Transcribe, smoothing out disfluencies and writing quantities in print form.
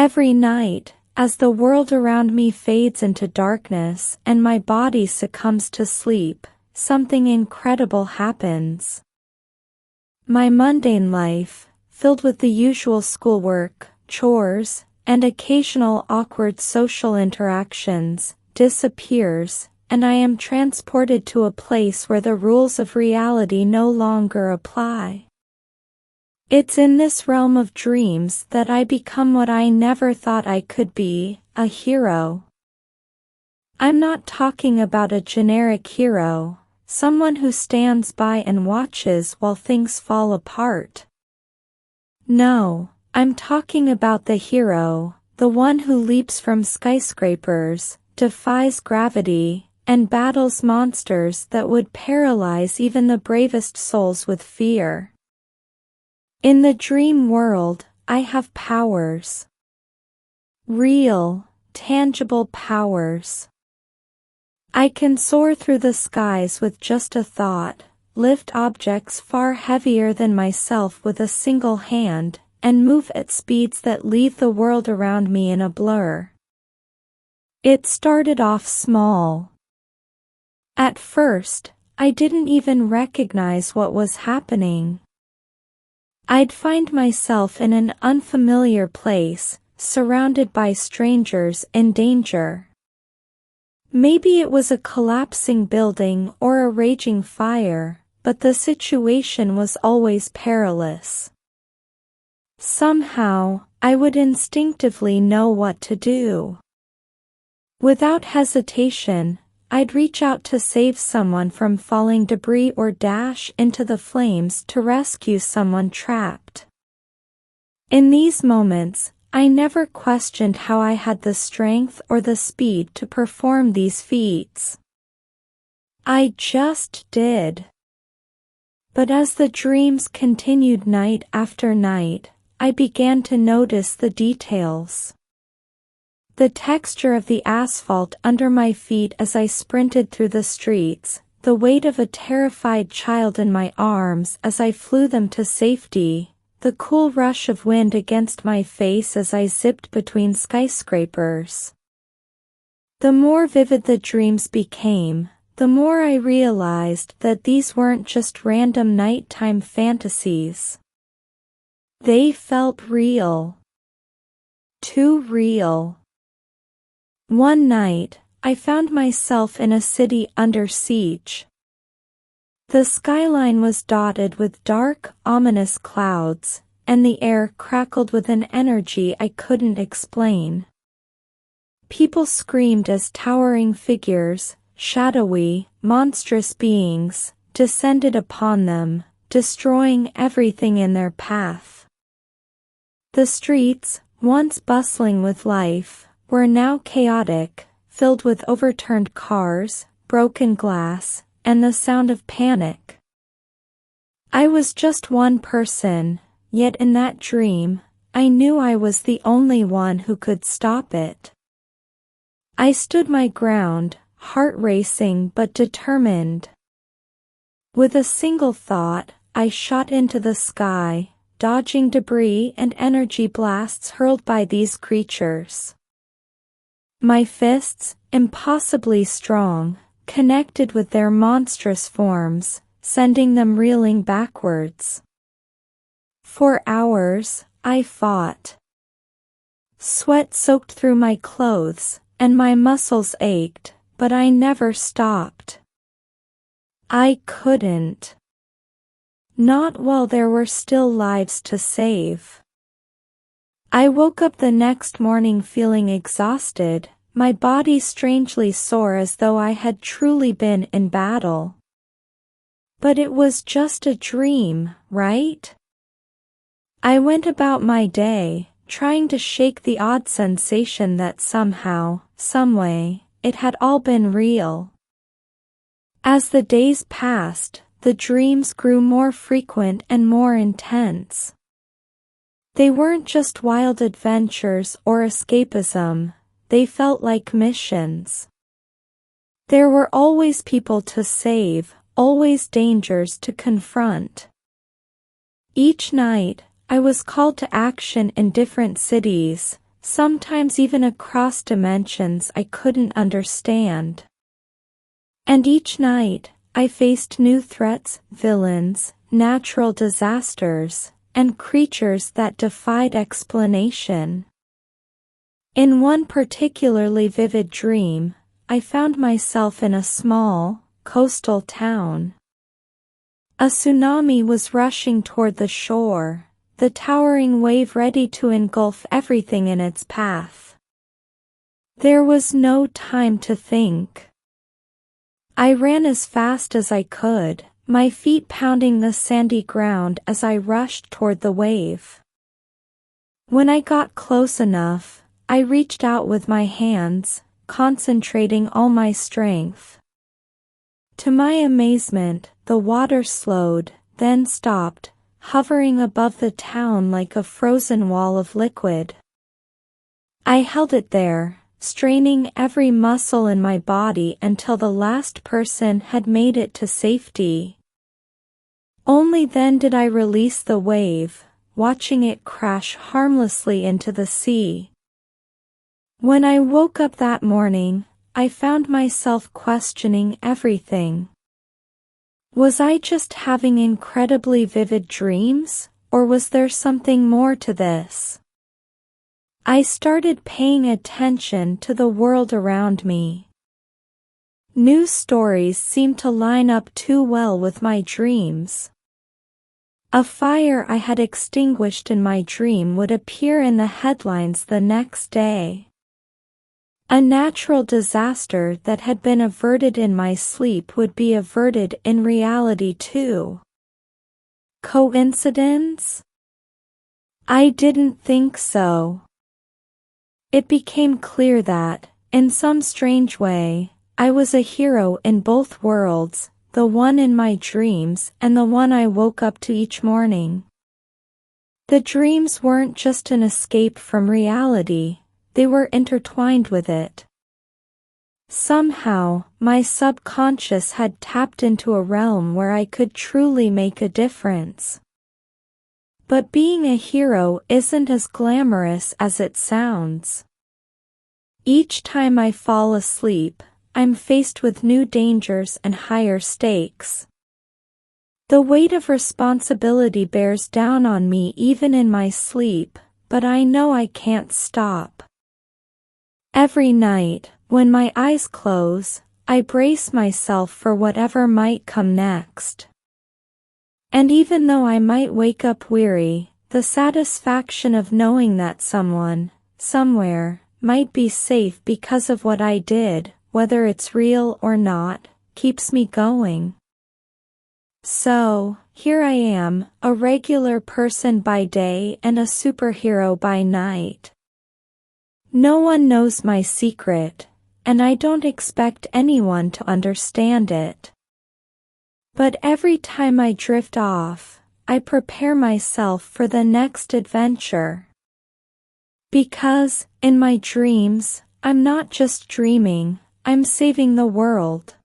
Every night, as the world around me fades into darkness and my body succumbs to sleep, something incredible happens. My mundane life, filled with the usual schoolwork, chores, and occasional awkward social interactions, disappears, and I am transported to a place where the rules of reality no longer apply. It's in this realm of dreams that I become what I never thought I could be, a hero. I'm not talking about a generic hero, someone who stands by and watches while things fall apart. No, I'm talking about the hero, the one who leaps from skyscrapers, defies gravity, and battles monsters that would paralyze even the bravest souls with fear. In the dream world, I have powers. Real, tangible powers. I can soar through the skies with just a thought, lift objects far heavier than myself with a single hand, and move at speeds that leave the world around me in a blur. It started off small. At first, I didn't even recognize what was happening. I'd find myself in an unfamiliar place, surrounded by strangers in danger. Maybe it was a collapsing building or a raging fire, but the situation was always perilous. Somehow, I would instinctively know what to do. Without hesitation, I'd reach out to save someone from falling debris or dash into the flames to rescue someone trapped. In these moments, I never questioned how I had the strength or the speed to perform these feats. I just did. But as the dreams continued night after night, I began to notice the details. The texture of the asphalt under my feet as I sprinted through the streets, the weight of a terrified child in my arms as I flew them to safety, the cool rush of wind against my face as I zipped between skyscrapers. The more vivid the dreams became, the more I realized that these weren't just random nighttime fantasies. They felt real. Too real. One night, I found myself in a city under siege. The skyline was dotted with dark, ominous clouds, and the air crackled with an energy I couldn't explain. People screamed as towering figures, shadowy, monstrous beings, descended upon them, destroying everything in their path. The streets, once bustling with life, were now chaotic, filled with overturned cars, broken glass, and the sound of panic. I was just one person, yet in that dream, I knew I was the only one who could stop it. I stood my ground, heart racing but determined. With a single thought, I shot into the sky, dodging debris and energy blasts hurled by these creatures. My fists, impossibly strong, connected with their monstrous forms, sending them reeling backwards. For hours, I fought. Sweat soaked through my clothes, and my muscles ached, but I never stopped. I couldn't. Not while there were still lives to save. I woke up the next morning feeling exhausted, my body strangely sore as though I had truly been in battle. But it was just a dream, right? I went about my day, trying to shake the odd sensation that somehow, someway, it had all been real. As the days passed, the dreams grew more frequent and more intense. They weren't just wild adventures or escapism, they felt like missions. There were always people to save, always dangers to confront. Each night, I was called to action in different cities, sometimes even across dimensions I couldn't understand. And each night, I faced new threats, villains, natural disasters, and creatures that defied explanation. In one particularly vivid dream, I found myself in a small, coastal town. A tsunami was rushing toward the shore, the towering wave ready to engulf everything in its path. There was no time to think. I ran as fast as I could, my feet pounding the sandy ground as I rushed toward the wave. When I got close enough, I reached out with my hands, concentrating all my strength. To my amazement, the water slowed, then stopped, hovering above the town like a frozen wall of liquid. I held it there, straining every muscle in my body until the last person had made it to safety. Only then did I release the wave, watching it crash harmlessly into the sea. When I woke up that morning, I found myself questioning everything. Was I just having incredibly vivid dreams, or was there something more to this? I started paying attention to the world around me. News stories seemed to line up too well with my dreams. A fire I had extinguished in my dream would appear in the headlines the next day. A natural disaster that had been averted in my sleep would be averted in reality too. Coincidence? I didn't think so. It became clear that, in some strange way, I was a hero in both worlds, the one in my dreams and the one I woke up to each morning. The dreams weren't just an escape from reality. They were intertwined with it. Somehow, my subconscious had tapped into a realm where I could truly make a difference. But being a hero isn't as glamorous as it sounds. Each time I fall asleep, I'm faced with new dangers and higher stakes. The weight of responsibility bears down on me even in my sleep, but I know I can't stop. Every night, when my eyes close, I brace myself for whatever might come next. And even though I might wake up weary, the satisfaction of knowing that someone, somewhere, might be safe because of what I did, whether it's real or not, keeps me going. So, here I am, a regular person by day and a superhero by night. No one knows my secret, and I don't expect anyone to understand it. But every time I drift off, I prepare myself for the next adventure. Because, in my dreams, I'm not just dreaming, I'm saving the world.